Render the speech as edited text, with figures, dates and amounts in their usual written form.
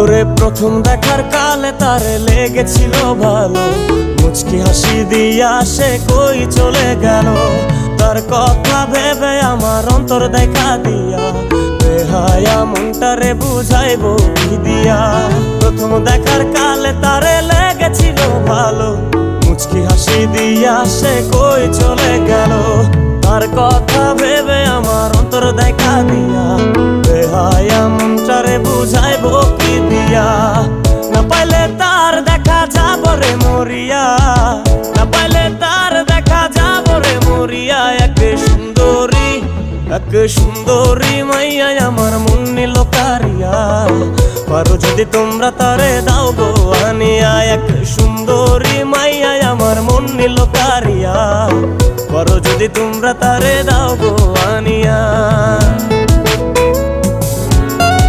ওরে প্রথম দেখার কালে তারে লেগেছিল ভালো, মুচকি হাসি দিয়া সে কই চলে গেল। তার কথা ভেবে আমার অন্তর দেখা দিয়া, বেহায়া মনটারে বুঝাইবো কি দিয়া। প্রথম দেখার কালে তারে লেগেছিল ভালো, মুচকি হাসি দিয়া সে কই চলে গেল। তার কথা ভেবে আমার অন্তর দেখা দিয়া, বেহায়া মনটারে বুঝাইবো কি দিয়া। না পাইলে তার দেখা যাব রে মরিয়া, না পাইলে তার দেখা যাব রে মরিয়া। এক সুন্দরী মাইয়া আমার মন নিল কারিয়া, পারো যদি তোমরা তারে দাও গো আনিয়া। এক সুন্দরী মাইয়া আমার মন নিল কারিয়া, পারো যদি তোমরা তারে দাও গো আনিয়া।